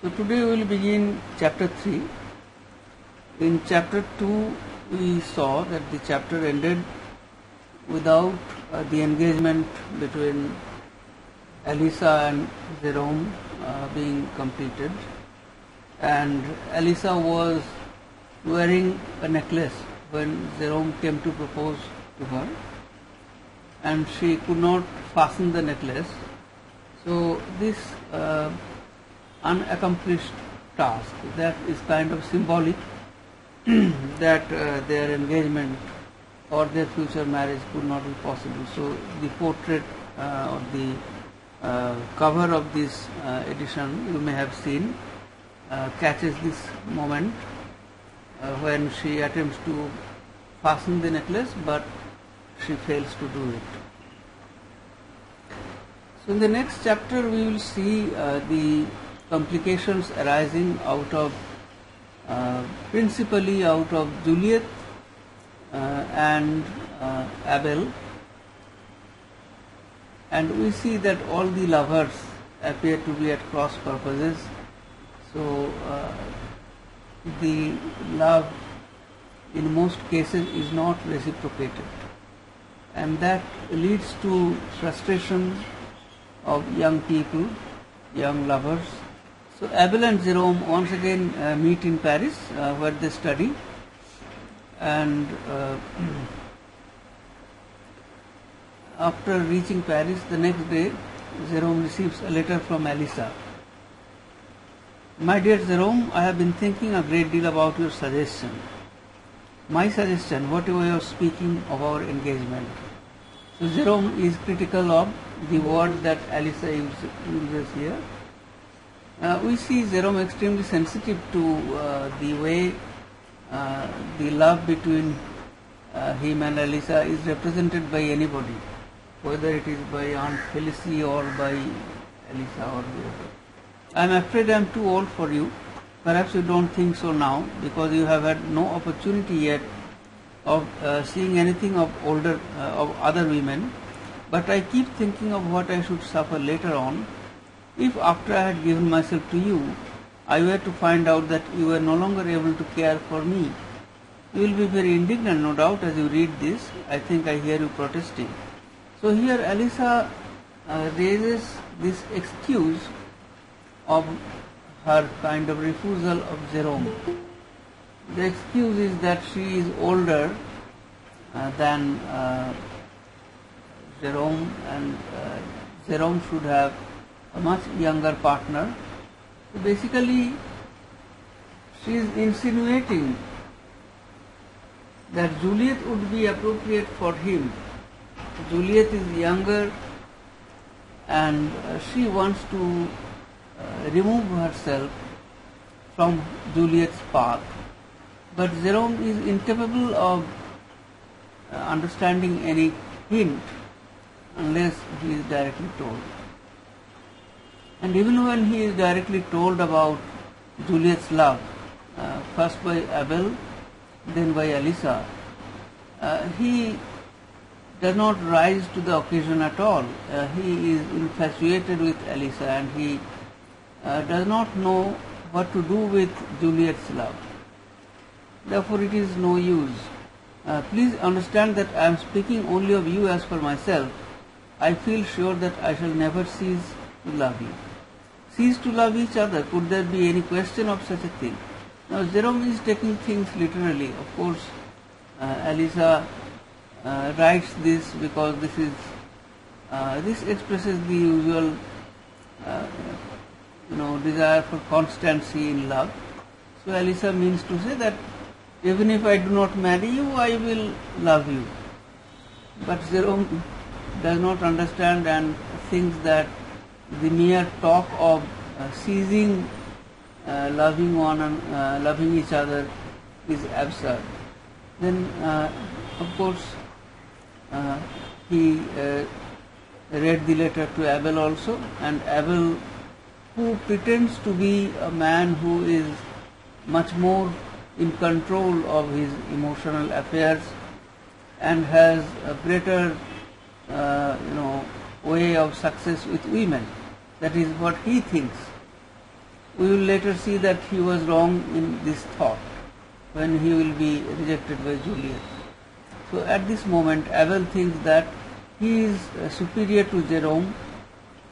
So today we will begin chapter 3. In chapter 2 we saw that the chapter ended without the engagement between Elisa and Jerome being completed, and Elisa was wearing a necklace when Jerome came to propose to her, and she could not fasten the necklace. So this unaccomplished task, that is kind of symbolic that their engagement or their future marriage could not be possible. So the portrait or the cover of this edition, you may have seen, catches this moment when she attempts to fasten the necklace but she fails to do it. So in the next chapter we will see the complications arising out of principally out of Juliet and Abel, and we see that all the lovers appear to be at cross purposes. So the love in most cases is not reciprocated, and that leads to frustration of young people, young lovers. So Abel and Jerome once again meet in Paris where they study, and after reaching Paris the next day, Jerome receives a letter from Elisa. My dear Jerome, I have been thinking a great deal about your suggestion. My suggestion, whatever you are speaking of our engagement. So Jerome is critical of the word that Elisa uses here. We see Jerome extremely sensitive to the way the love between him and Elisa is represented by anybody, whether it is by Aunt Felicie or by Elisa or whoever. I am afraid I am too old for you. Perhaps you don't think so now because you have had no opportunity yet of seeing anything of other women, but I keep thinking of what I should suffer later on if, after I had given myself to you, I were to find out that you were no longer able to care for me. You will be very indignant, no doubt, as you read this. I think I hear you protesting. So here Elisa raises this excuse of her kind of refusal of Jerome. The excuse is that she is older than Jerome, and Jerome should have a much younger partner. So basically she is insinuating that Juliet would be appropriate for him. Juliet is younger and she wants to remove herself from Juliet's path, but Jerome is incapable of understanding any hint unless he is directly told. And even when he is directly told about Juliet's love, first by Abel, then by Elisa, he does not rise to the occasion at all. He is infatuated with Elisa and he does not know what to do with Juliet's love. Therefore it is no use. Please understand that I am speaking only of you as for myself. I feel sure that I shall never cease to love you. Cease to love each other, could there be any question of such a thing? Now Jerome is taking things literally. Of course Elisa writes this because this expresses the usual desire for constancy in love. So Elisa means to say that even if I do not marry you, I will love you. But Jerome does not understand and thinks that the mere talk of ceasing loving one and loving each other is absurd. Then of course he read the letter to Abel also, and Abel, who pretends to be a man who is much more in control of his emotional affairs and has a greater way of success with women. That is what he thinks. we will later see that he was wrong in this thought when he will be rejected by Juliet. So at this moment, Abel thinks that he is superior to Jerome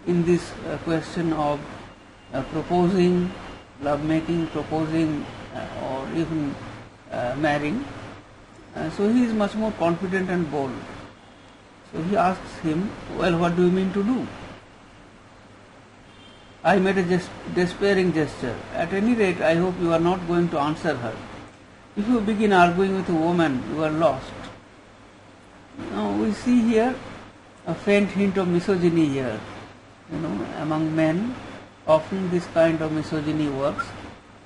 in this question of proposing, love-making, proposing, or even marrying. So he is much more confident and bold. So he asks him, well, what do you mean to do? I made a despairing gesture. At any rate, I hope you are not going to answer her. If you begin arguing with a woman, you are lost. Now we see here a faint hint of misogyny here. Among men, often this kind of misogyny works.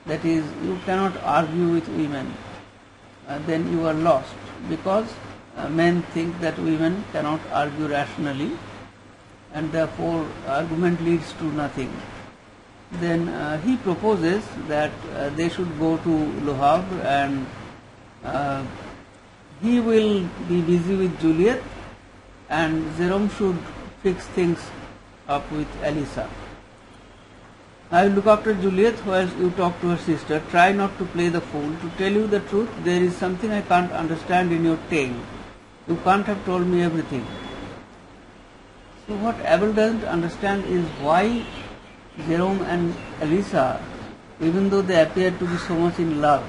That is, you cannot argue with women. Then you are lost, because men think that women cannot argue rationally, and therefore argument leads to nothing. Then he proposes that they should go to Le Havre, and he will be busy with Juliet, and Jerome should fix things up with Elisa. I will look after Juliet whilst you talk to her sister. Try not to play the fool. To tell you the truth, there is something I can't understand in your tale. You can't have told me everything. So what Abel doesn't understand is why Jerome and Elisa, even though they appear to be so much in love,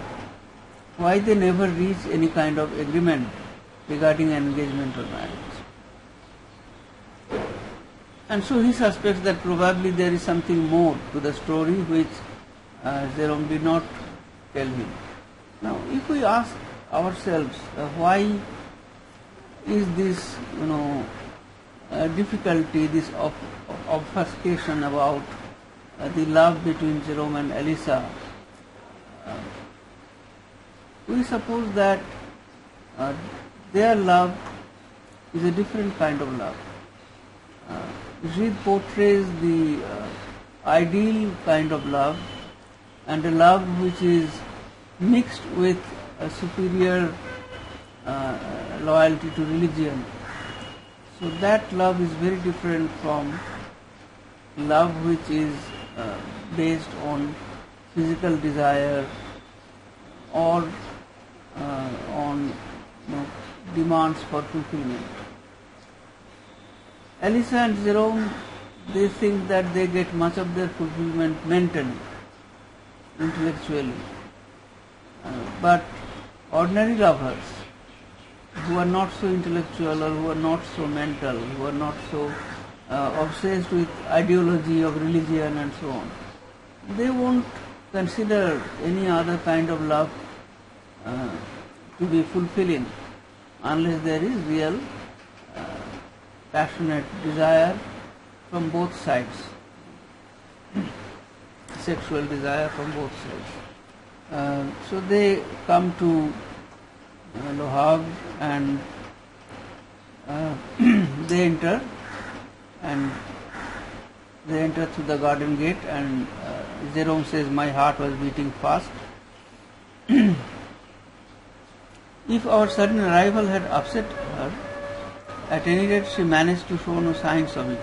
why they never reach any kind of agreement regarding engagement or marriage. And so he suspects that probably there is something more to the story which Jerome did not tell him. Now, if we ask ourselves why is this, difficulty, this obfuscation about the love between Jerome and Elisa, we suppose that their love is a different kind of love. Gide portrays the ideal kind of love, and a love which is mixed with a superior loyalty to religion. So that love is very different from love which is based on physical desire or on demands for fulfillment. Elisa and Jerome, they think that they get much of their fulfillment mentally, intellectually. But ordinary lovers who are not so intellectual or who are not so mental, who are not so obsessed with ideology of religion and so on, they won't consider any other kind of love to be fulfilling unless there is real passionate desire from both sides, sexual desire from both sides. So they come to Le Havre, and they enter through the garden gate, and Jerome says, my heart was beating fast. If our sudden arrival had upset her, at any rate she managed to show no signs of it.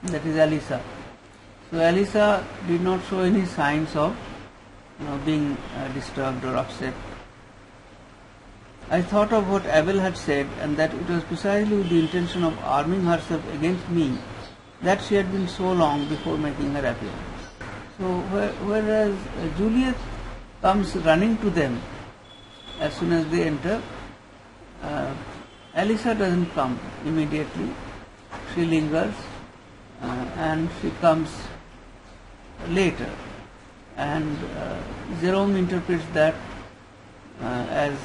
That is Elisa. So Elisa did not show any signs of being disturbed or upset. I thought of what Abel had said, and that it was precisely with the intention of arming herself against me that she had been so long before making her appearance. So whereas Juliet comes running to them as soon as they enter, Elisa doesn't come immediately. She lingers, and she comes later. And Jerome interprets that as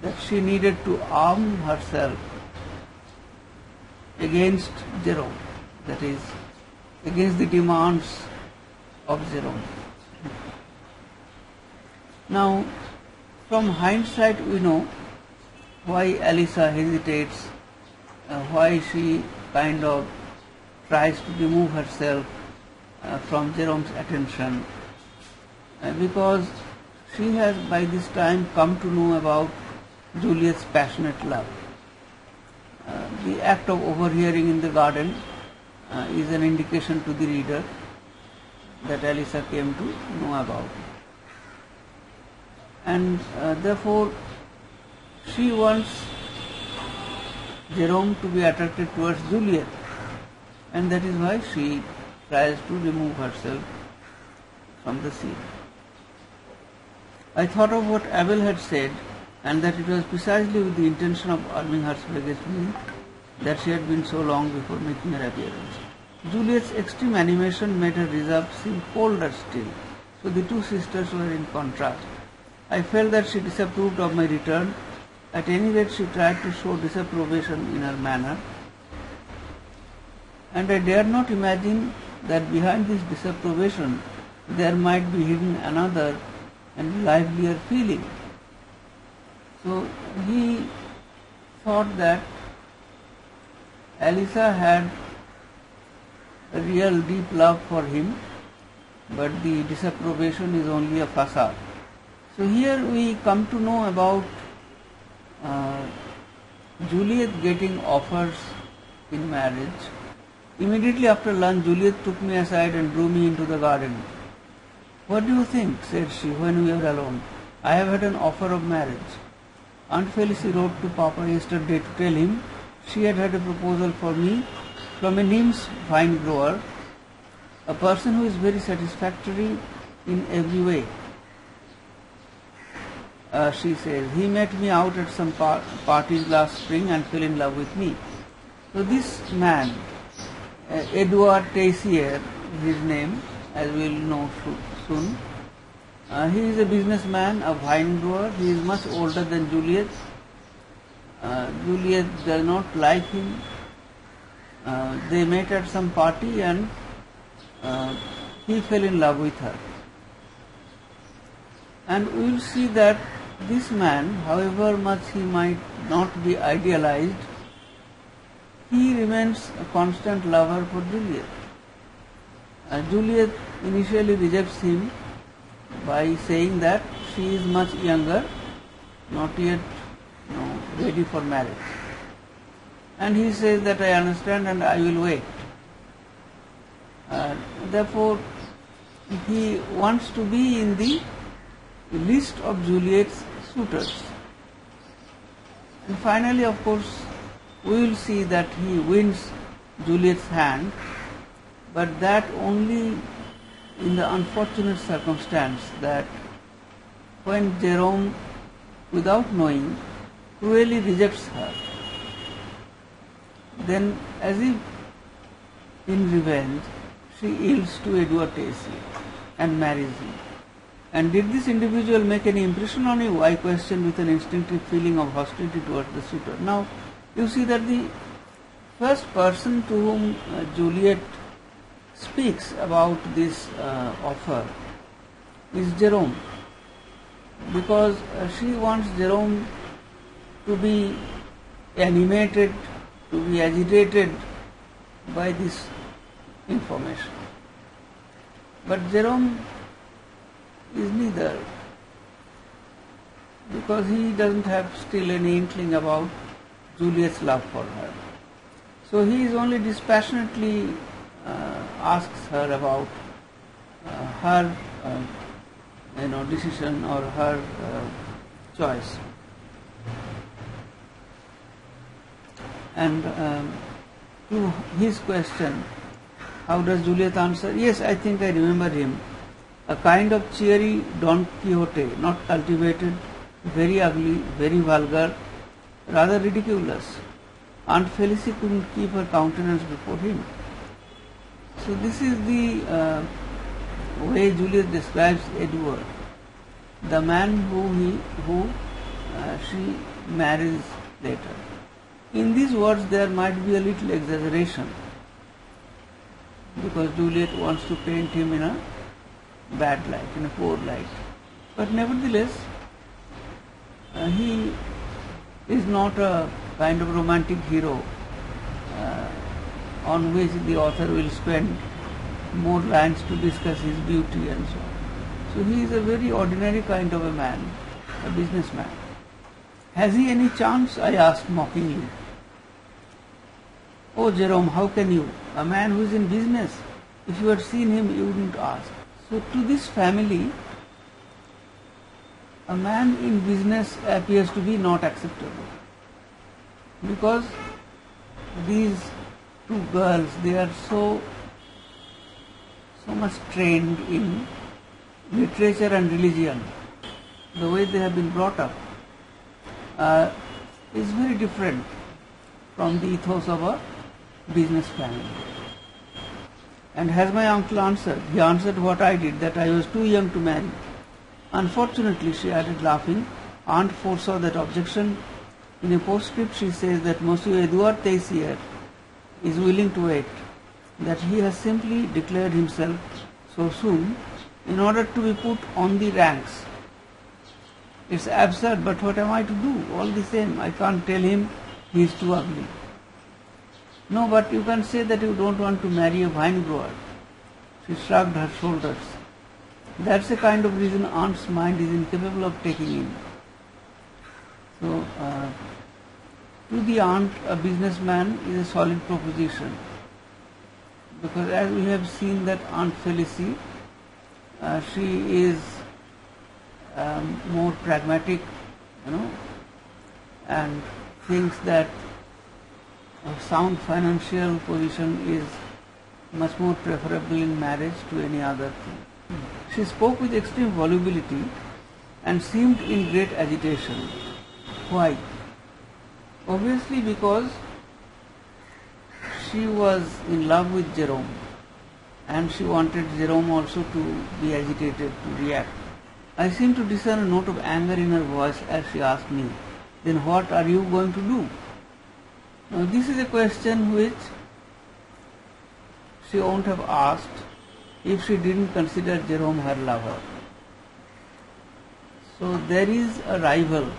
that she needed to arm herself against Jerome, that is, against the demands of Jerome. Now, from hindsight, we know why Elisa hesitates, why she kind of tries to remove herself from Jerome's attention, because she has by this time come to know about Juliet's passionate love. The act of overhearing in the garden is an indication to the reader that Alyssa came to know about. And therefore she wants Jerome to be attracted towards Juliet, and that is why she tries to remove herself from the scene. I thought of what Abel had said, and that it was precisely with the intention of arming herself against me that she had been so long before making her appearance. Juliet's extreme animation made her reserve seem colder still, so the two sisters were in contrast. I felt that she disapproved of my return. At any rate, she tried to show disapprobation in her manner, and I dared not imagine that behind this disapprobation there might be hidden another and livelier feeling. So he thought that Alyssa had a real deep love for him, but the disapprobation is only a facade. So here we come to know about Juliet getting offers in marriage. Immediately after lunch, Juliet took me aside and drew me into the garden. "What do you think?" said she when we were alone. "I have had an offer of marriage. Aunt Felicie wrote to Papa yesterday to tell him she had had a proposal for me from a Nims vine grower, a person who is very satisfactory in every way. She says, he met me out at some parties last spring and fell in love with me." So this man, Edward Teissier, his name, as we will know soon, he is a businessman, a vine grower. He is much older than Juliet. Juliet does not like him. They met at some party and he fell in love with her. And we will see that this man, however much he might not be idealized, he remains a constant lover for Juliet. Juliet initially rejects him by saying that she is much younger, not yet ready for marriage. And he says that I understand and I will wait. Therefore, he wants to be in the list of Juliet's suitors. And finally, of course, we will see that he wins Juliet's hand, but that only in the unfortunate circumstance that when Jerome, without knowing, cruelly rejects her, then as if in revenge, she yields to Edward Teissier and marries him. And did this individual make any impression on you? I questioned with an instinctive feeling of hostility towards the suitor. Now, you see that the first person to whom Juliet speaks about this offer is Jerome, because she wants Jerome to be animated, to be agitated by this information. But Jerome is neither, because he doesn't have still any inkling about Juliet's love for her. So he is only dispassionately asks her about her decision or her choice. And to his question, how does Juliet answer? Yes, I think I remember him. A kind of cheery Don Quixote, not cultivated, very ugly, very vulgar, rather ridiculous. Aunt Felicie couldn't keep her countenance before him. So this is the way Juliet describes Edward, the man who she marries later. In these words there might be a little exaggeration, because Juliet wants to paint him in a bad light, in a poor light. But nevertheless, he is not a kind of romantic hero on which the author will spend more lines to discuss his beauty and so on. So he is a very ordinary kind of a man, a businessman. Has he any chance? I asked mockingly. Oh Jerome, how can you? A man who is in business. If you had seen him, you wouldn't ask. So to this family, a man in business appears to be not acceptable. Because these two girls, they are so much trained in literature and religion. The way they have been brought up is very different from the ethos of a business family. And as my uncle answered, he answered what I did, that I was too young to marry. Unfortunately, she added laughing, Aunt foresaw that objection. In a postscript she says that Monsieur Edouard Teissier is willing to wait, that he has simply declared himself so soon in order to be put on the ranks. It's absurd, but what am I to do? All the same, I can't tell him he is too ugly. No, but you can say that you don't want to marry a vine grower. She shrugged her shoulders. That's the kind of reason Aunt's mind is incapable of taking in. So, to the aunt, a businessman is a solid proposition. Because as we have seen that Aunt Felicie, she is more pragmatic, and thinks that a sound financial position is much more preferable in marriage to any other thing. She spoke with extreme volubility and seemed in great agitation. Why? Obviously because she was in love with Jerome and she wanted Jerome also to be agitated, to react. I seemed to discern a note of anger in her voice as she asked me, then what are you going to do? Now this is a question which she won't have asked if she didn't consider Jerome her lover. So there is a rival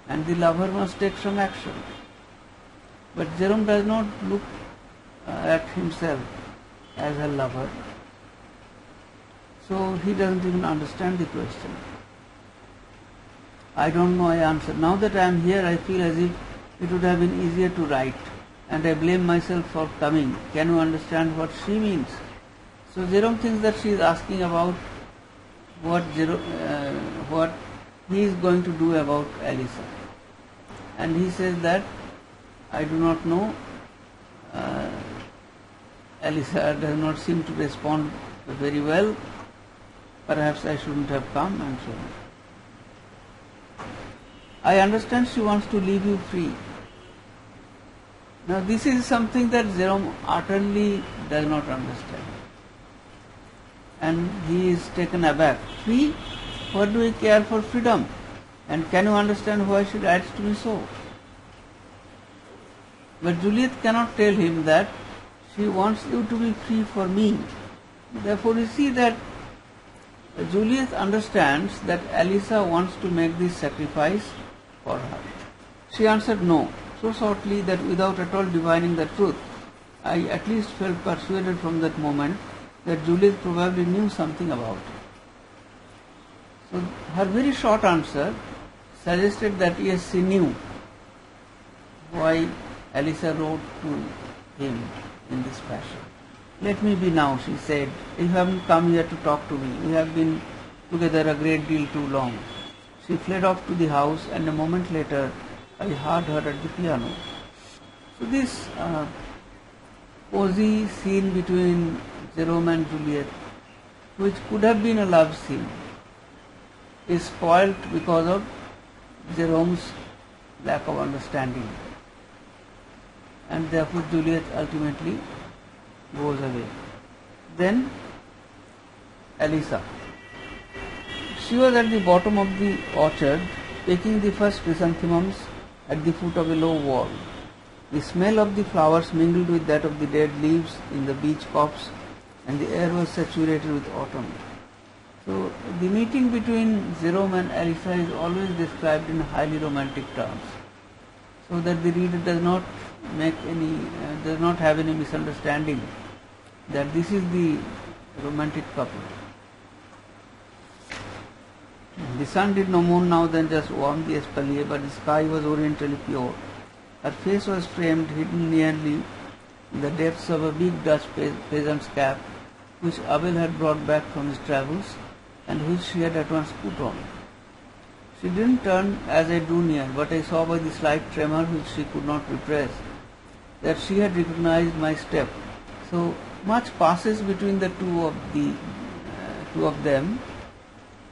and the lover must take some action. But Jerome does not look at himself as her lover. So he doesn't even understand the question. I don't know, I answered. Now that I am here, I feel as if it would have been easier to write, and I blame myself for coming. Can you understand what she means? So Jerome thinks that she is asking about what he is going to do about Elisa. And he says that, I do not know, Elisa does not seem to respond very well, perhaps I shouldn't have come, and so on. I understand she wants to leave you free. Now this is something that Jerome utterly does not understand. And he is taken aback. Free? What do we care for freedom? And can you understand why she writes to me so? But Juliet cannot tell him that she wants you to be free for me. Therefore you see that Juliet understands that Elisa wants to make this sacrifice for her. She answered no, so shortly that without at all divining the truth, I at least felt persuaded from that moment that Juliet probably knew something about it. So her very short answer suggested that yes, she knew why Elisa wrote to him in this fashion. Let me be now, she said. You haven't come here to talk to me. We have been together a great deal too long. She fled off to the house, and a moment later I heard her at the piano. So this cozy scene between Jerome and Juliet, which could have been a love scene, is spoilt because of Jerome's lack of understanding. And therefore Juliet ultimately goes away. Then Elisa. She was at the bottom of the orchard, picking the first chrysanthemums at the foot of a low wall. The smell of the flowers mingled with that of the dead leaves in the beech copse, and the air was saturated with autumn. So the meeting between Jerome and Elisa is always described in highly romantic terms, so that the reader does not have any misunderstanding that this is the romantic couple. The sun did no more now than just warm the espalier, but the sky was orientally pure. Her face was framed, hidden nearly in the depths of a big Dutch peasant's cap, which Abel had brought back from his travels and which she had at once put on. She didn't turn as I drew near, but I saw by the slight tremor which she could not repress that she had recognized my step. So much passes between the two of them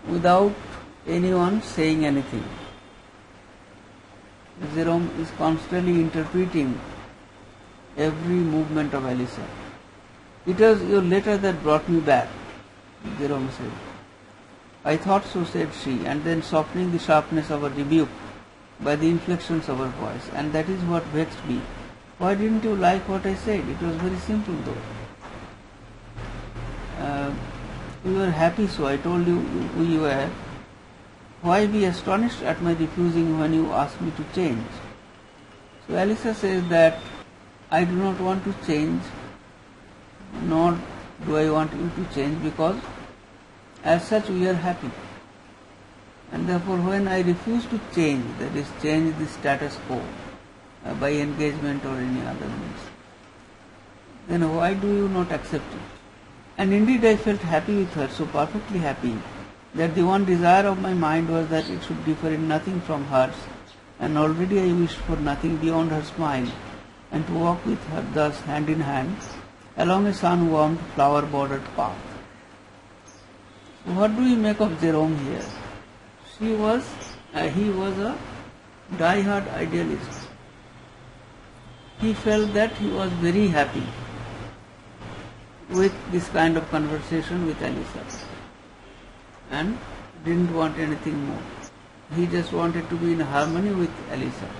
without anyone saying anything. Jerome is constantly interpreting every movement of Elisa. "It was your letter that brought me back," Jerome said. "I thought so," said she, and then softening the sharpness of her rebuke by the inflections of her voice, "and that is what vexed me. Why didn't you like what I said? It was very simple though. You were happy, so I told you you were. Why be astonished at my refusing when you asked me to change?" So Elisa says that I do not want to change, nor do I want you to change, because as such we are happy. And therefore when I refuse to change, that is change the status quo by engagement or any other means, then why do you not accept it? And indeed I felt happy with her, so perfectly happy, that the one desire of my mind was that it should differ in nothing from hers, and already I wished for nothing beyond her smile, and to walk with her thus hand in hand along a sun-warmed, flower-bordered path. So what do we make of Jerome here? He was a die-hard idealist. He felt that he was very happy with this kind of conversation with Elisa and didn't want anything more. He just wanted to be in harmony with Elisa.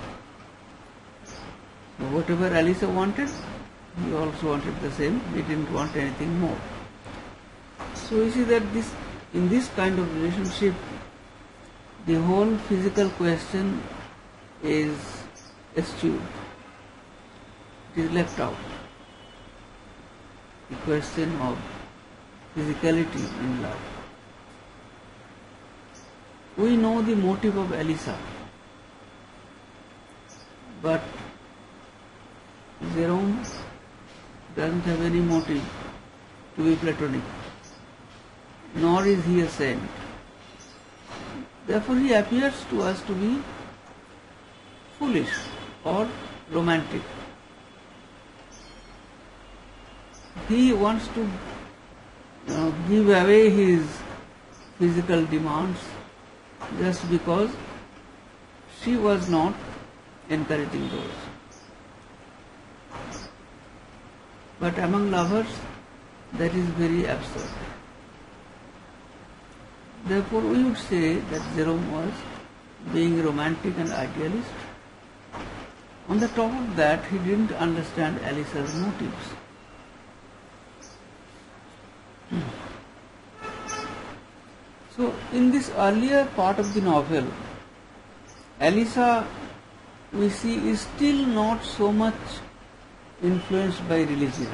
So whatever Elisa wanted, he also wanted the same. He didn't want anything more. So you see that in this kind of relationship, the whole physical question is eschewed. It is left out. The question of physicality in love. We know the motive of Elisa, but Jerome doesn't have any motive to be platonic, nor is he a saint. Therefore he appears to us to be foolish or romantic. He wants to give away his physical demands just because she was not encouraging those. But among lovers, that is very absurd. Therefore, we would say that Jerome was being romantic and idealist. On the top of that, he didn't understand Elisa's motives. So, in this earlier part of the novel, Elisa, we see, is still not so much influenced by religion.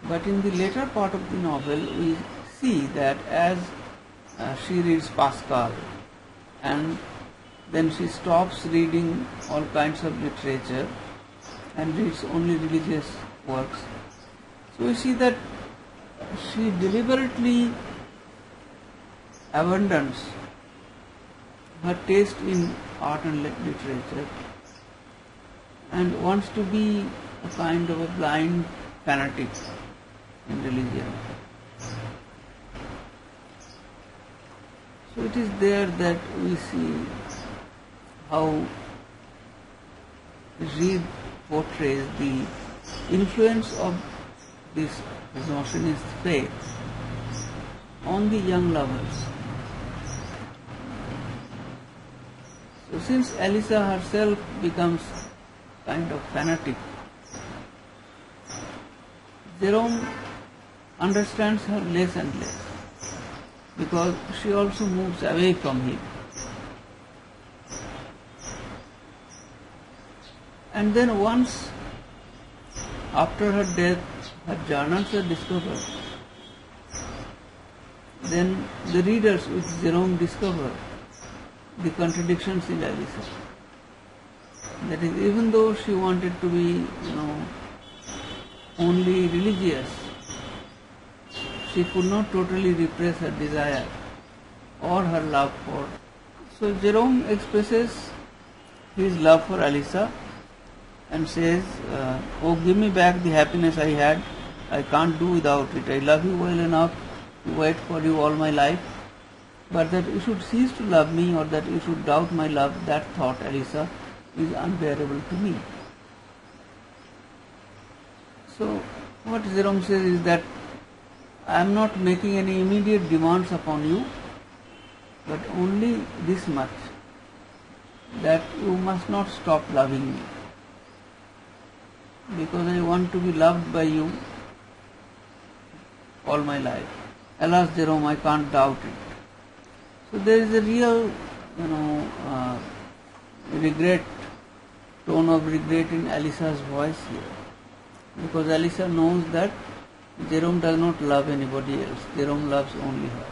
But in the later part of the novel, we see that as she reads Pascal and then she stops reading all kinds of literature and reads only religious works. So we see that she deliberately abandons her taste in art and literature and wants to be a kind of a blind fanatic in religion. So it is there that we see how Reed portrays the influence of this Notionist faith on the young lovers. So since Elisa herself becomes kind of fanatic, Jerome understands her less and less because she also moves away from him. And then once after her death, her journals are discovered, then the readers with Jerome discover the contradictions in Elisa. That is, even though she wanted to be, only religious, she could not totally repress her desire or her love for. So Jerome expresses his love for Alisa and says, "Oh, give me back the happiness I had. I can't do without it. I love you well enough to wait for you all my life. But that you should cease to love me or that you should doubt my love, that thought, Alisa, is unbearable to me." So what Jerome says is that I am not making any immediate demands upon you, but only this much, that you must not stop loving me, because I want to be loved by you all my life. Alas, Jerome, I can't doubt it. So there is a real, regret, tone of regret in Alisa's voice here, because Alisa knows that Jerome does not love anybody else. Jerome loves only her.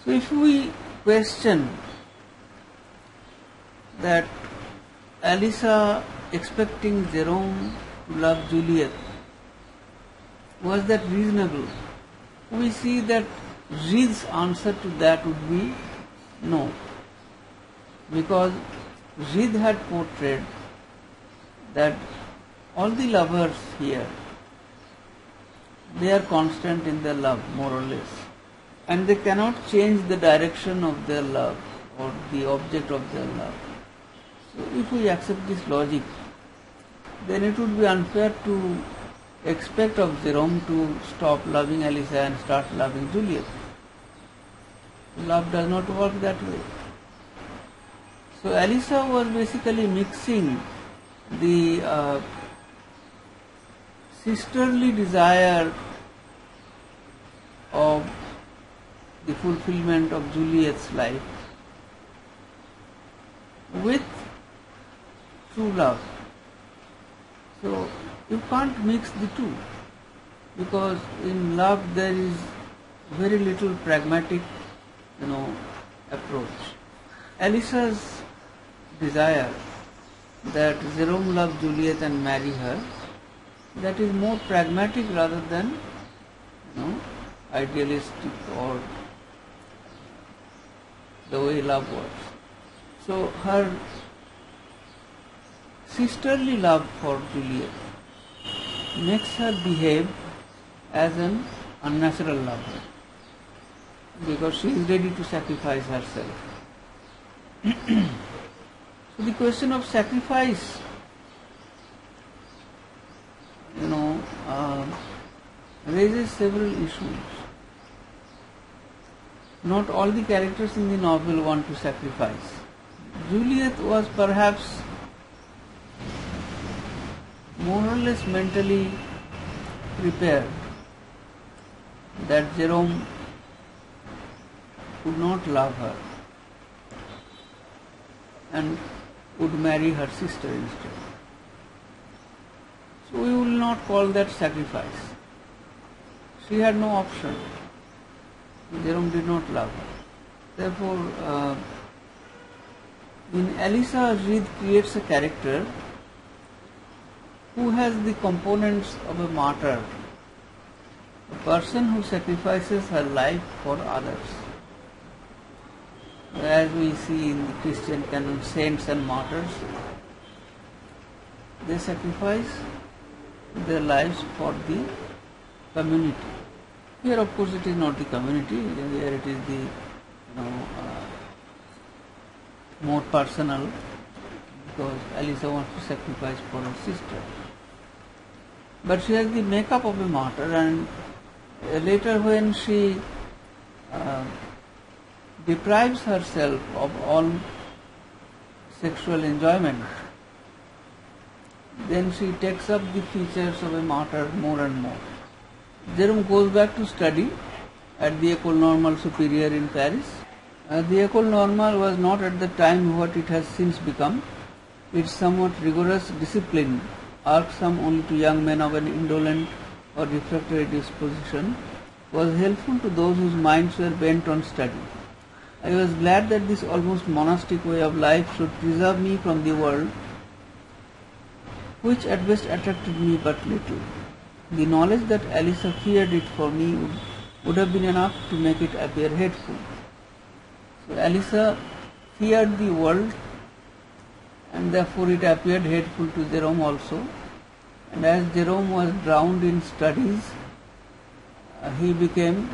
So if we question that Alisa expecting Jerome to love Juliet, was that reasonable? We see that Gide's answer to that would be no, because Gide had portrayed that all the lovers here, they are constant in their love, more or less, and they cannot change the direction of their love or the object of their love. So if we accept this logic, then it would be unfair to expect of Jerome to stop loving Alisa and start loving Juliet. Love does not work that way. So Alisa was basically mixing the sisterly desire of the fulfillment of Juliet's life with true love. So you can't mix the two, because in love there is very little pragmatic, approach. Alisa's desire that Jerome love Juliet and marry her, that is more pragmatic rather than, idealistic or the way love works. So her sisterly love for Juliet makes her behave as an unnatural lover, because she is ready to sacrifice herself. So the question of sacrifice, raises several issues. Not all the characters in the novel want to sacrifice. Juliet was perhaps more or less mentally prepared that Jerome would not love her and would marry her sister instead. So we will not call that sacrifice. She had no option. Jerome did not love her. Therefore, in Alisa, Gide creates a character who has the components of a martyr, a person who sacrifices her life for others. As we see in the Christian canon, saints and martyrs, they sacrifice their lives for the community. Here, of course, it is not the community. Here, it is the more personal, because Alisa wants to sacrifice for her sister. But she has the makeup of a martyr, and later when she deprives herself of all sexual enjoyment, then she takes up the features of a martyr more and more. Jerome goes back to study at the École Normale Supérieure in Paris. The École Normale was not at the time what it has since become. Its somewhat rigorous discipline, irksome only to young men of an indolent or refractory disposition, was helpful to those whose minds were bent on study. I was glad that this almost monastic way of life should preserve me from the world, which at best attracted me but little. The knowledge that Alyssa feared it for me would have been enough to make it appear hateful. So Alyssa feared the world, and therefore it appeared hateful to Jerome also. And as Jerome was drowned in studies, he became,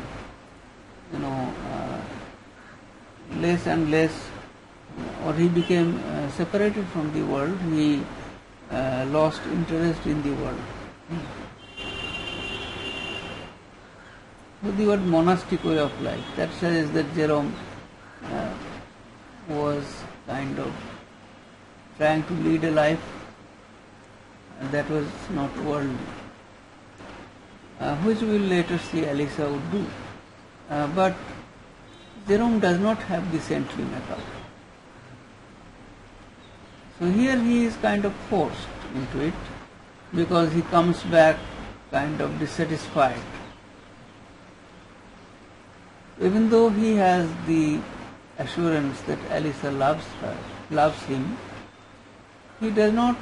less and less, or he became separated from the world. He lost interest in the world. So the word monastic way of life, that says that Jerome was kind of trying to lead a life that was not worldly, which we will later see Alyssa would do. But Jerome does not have the saintly makeup. So here he is kind of forced into it, because he comes back kind of dissatisfied. Even though he has the assurance that Alyssa loves him, he does not,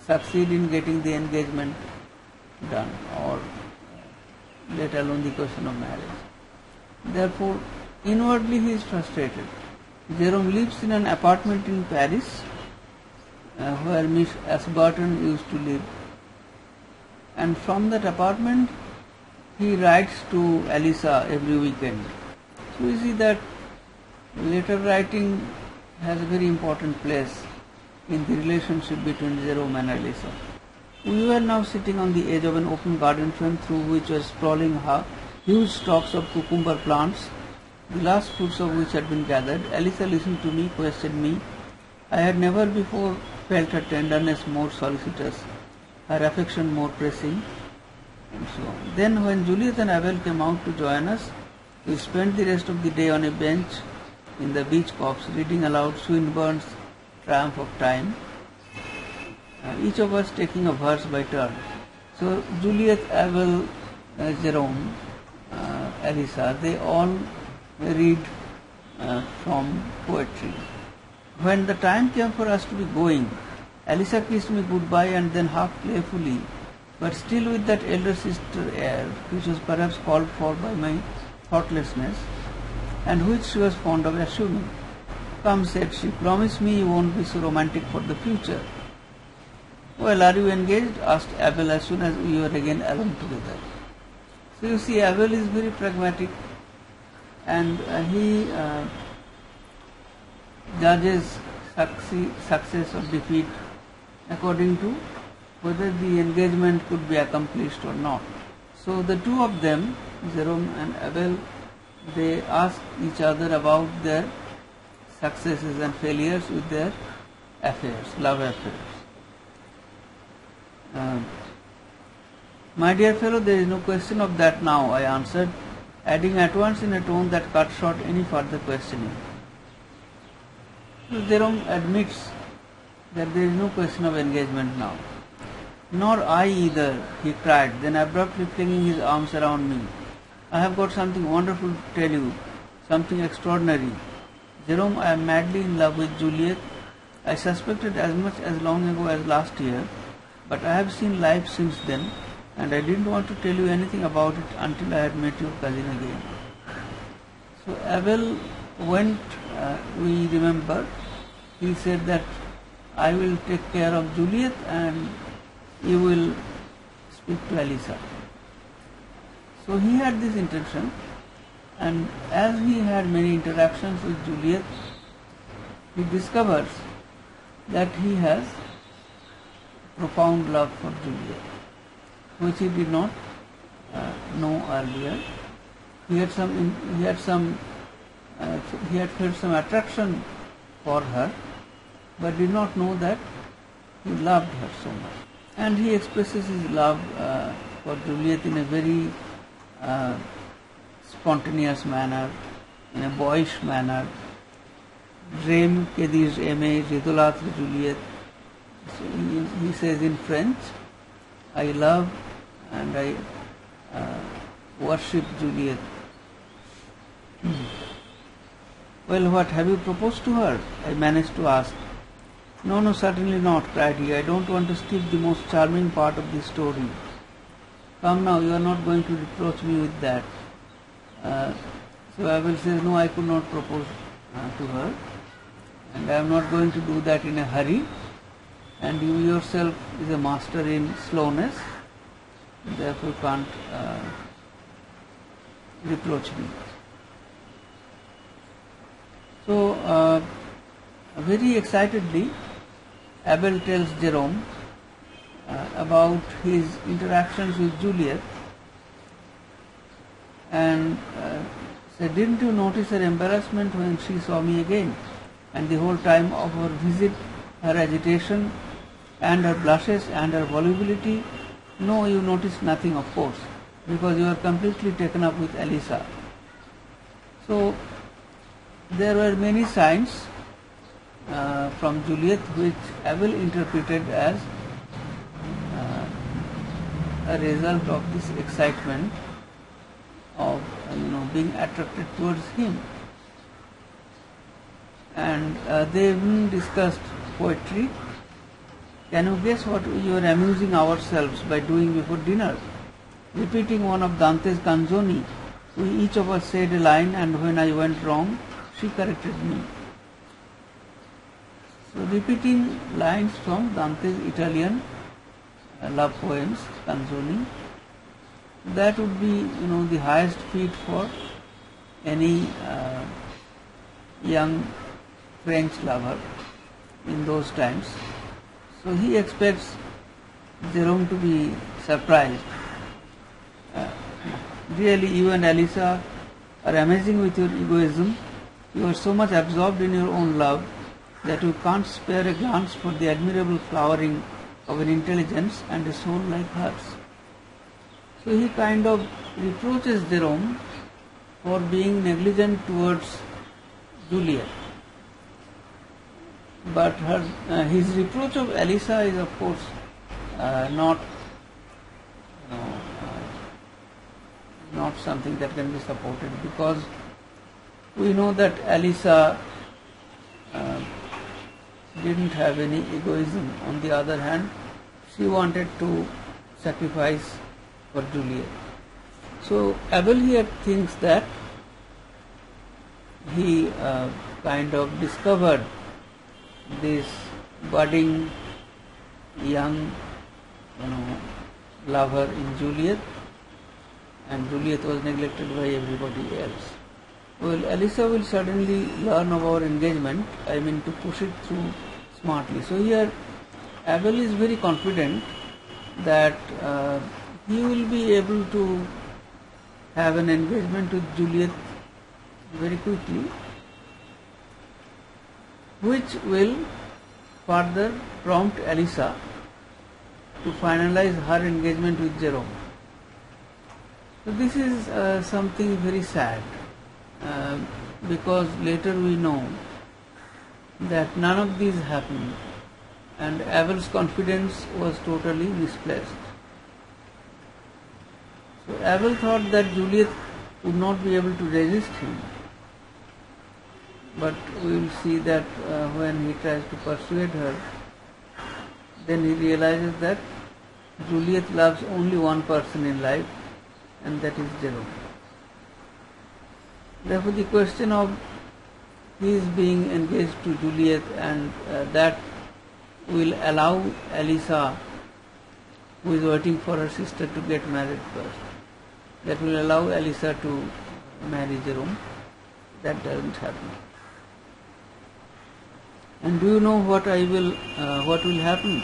succeed in getting the engagement done, or let alone the question of marriage. Therefore, inwardly he is frustrated. Jerome lives in an apartment in Paris, where Miss Ashburton used to live, and from that apartment he writes to Alyssa every weekend. So you see that letter writing has a very important place in the relationship between Jerome and Alyssa. We were now sitting on the edge of an open garden front through which were sprawling huge stalks of cucumber plants, the last fruits of which had been gathered. Alyssa listened to me, questioned me. I had never before felt her tenderness more solicitous, her affection more pressing, and so on. Then when Juliet and Abel came out to join us, we spent the rest of the day on a bench in the beach copse, reading aloud Swinburne's Triumph of Time, each of us taking a verse by turn. So Juliet, Abel, Jerome, Alyssa, they all read from poetry. When the time came for us to be going, Alyssa kissed me goodbye, and then half playfully, but still with that elder sister air, which was perhaps called for by my thoughtlessness, and which she was fond of assuming. Come, said she, promise me you won't be so romantic for the future. Well, are you engaged? Asked Abel as soon as we were again alone together. So you see, Abel is very pragmatic, and he judges success or defeat according to whether the engagement could be accomplished or not. So the two of them, Jerome and Abel, they ask each other about their successes and failures with their affairs, love affairs. My dear fellow, there is no question of that now, I answered, adding at once in a tone that cut short any further questioning. So Jerome admits that there is no question of engagement now. Nor I either, he cried, then abruptly flinging his arms around me. I have got something wonderful to tell you, something extraordinary. Jerome, I am madly in love with Juliet. I suspected as much as long ago as last year, but I have seen life since then, and I didn't want to tell you anything about it until I had met your cousin again. So Abel went, we remember, he said that I will take care of Juliet and you will speak to Alyssa. So he had this intention, and as he had many interactions with Juliet, he discovers that he has profound love for Juliet, which he did not know earlier. He had felt some attraction for her, but did not know that he loved her so much. And he expresses his love for Juliet in a very spontaneous manner, in a boyish manner. J'aime que dis aimer, j'idolâtre Juliet. So he says in French, I love and I worship Juliet. Well, what, have you proposed to her? I managed to ask. No, no, certainly not, cried he. I don't want to skip the most charming part of the story. Come now, you are not going to reproach me with that. So Abel says, no, I could not propose to her, and I am not going to do that in a hurry, and you yourself is a master in slowness, therefore can't reproach me. So, very excitedly, Abel tells Jerome about his interactions with Juliet, and said, didn't you notice her embarrassment when she saw me again? And the whole time of our visit, her agitation and her blushes and her volubility? No, you noticed nothing, of course, because you are completely taken up with Elisa. So there were many signs from Juliet which Abel interpreted as a result of this excitement of being attracted towards him. And they even discussed poetry. Can you guess what we were amusing ourselves by doing before dinner? Repeating one of Dante's canzoni. We each of us said a line, and when I went wrong, she corrected me. So repeating lines from Dante's Italian love poems, canzoni, that would be the highest feat for any young French lover in those times. So he expects Jerome to be surprised. Really, you and Elisa are amazing with your egoism. You are so much absorbed in your own love that you can't spare a glance for the admirable flowering of an intelligence and a soul like hers. So he kind of reproaches Jerome for being negligent towards Juliet. But his reproach of Elisa is, of course, not something that can be supported, because we know that Elisa didn't have any egoism. On the other hand, she wanted to sacrifice for Juliet. So Abel here thinks that he kind of discovered this budding young lover in Juliet, and Juliet was neglected by everybody else. Well, Elisa will suddenly learn of our engagement, to push it through smartly. So here Abel is very confident that he will be able to have an engagement with Juliet very quickly, which will further prompt Elisa to finalize her engagement with Jerome. So this is something very sad, because later we know that none of these happened, and Abel's confidence was totally misplaced. So Abel thought that Juliet would not be able to resist him, but we will see that when he tries to persuade her, then he realizes that Juliet loves only one person in life, and that is Jerome. Therefore the question of his being engaged to Juliet, and that will allow Elisa, who is waiting for her sister to get married first, that will allow Elisa to marry Jerome, that doesn't happen. And do you know what will happen?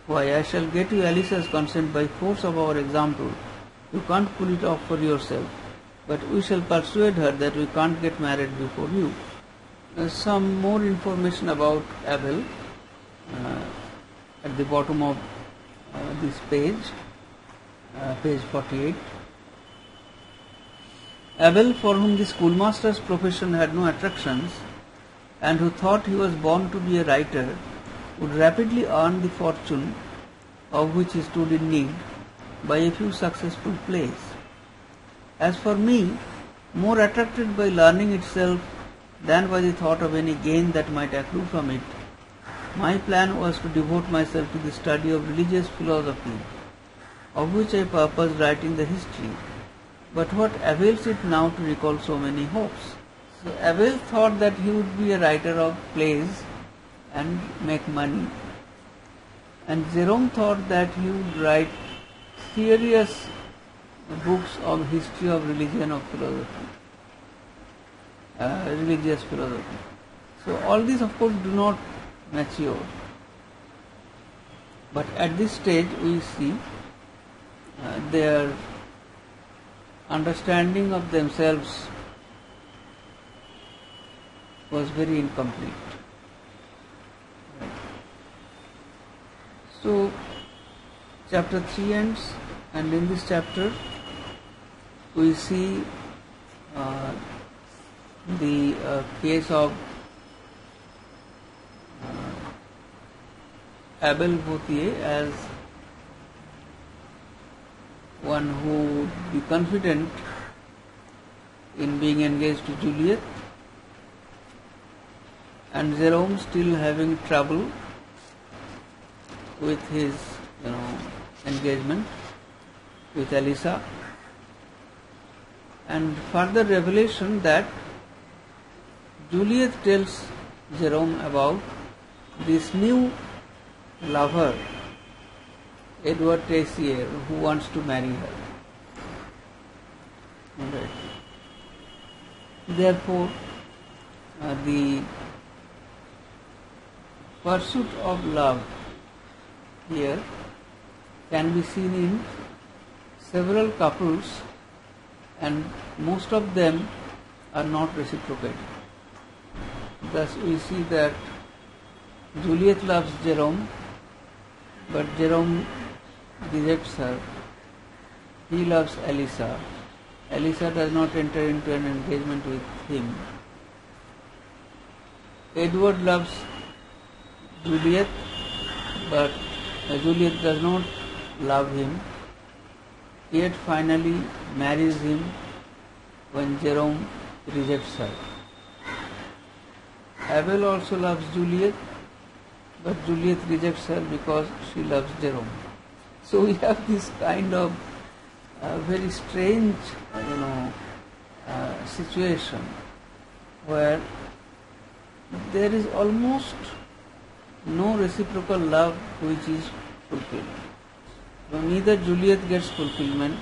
Why, I shall get you Elisa's consent by force of our example. You can't pull it off for yourself, but we shall persuade her that we can't get married before you. Some more information about Abel at the bottom of this page, page 48. Abel, for whom the schoolmaster's profession had no attractions, and who thought he was born to be a writer, would rapidly earn the fortune of which he stood in need by a few successful plays. As for me, more attracted by learning itself than by the thought of any gain that might accrue from it. My plan was to devote myself to the study of religious philosophy, of which I purposed writing the history. But what avails it now to recall so many hopes? So Abel thought that he would be a writer of plays and make money. And Jerome thought that he would write serious books of history of religion of philosophy, religious philosophy. So all these of course do not mature. But at this stage we see their understanding of themselves was very incomplete. So chapter 3 ends, and in this chapter we see the case of Abel Gautier as one who would be confident in being engaged to Juliet, and Jerome still having trouble with his engagement with Elisa, and further revelation that Juliet tells Jerome about this new lover, Edward Tessier, who wants to marry her. Right. Therefore, the pursuit of love here can be seen in several couples, and most of them are not reciprocated. Thus we see that Juliet loves Jerome, but Jerome rejects her. He loves Elisa. Elisa does not enter into an engagement with him. Edward loves Juliet, but Juliet does not love him, yet finally marries him when Jerome rejects her. Abel also loves Juliet, but Juliet rejects her because she loves Jerome. So we have this kind of very strange, situation where there is almost no reciprocal love which is fulfilled. So neither Juliet gets fulfillment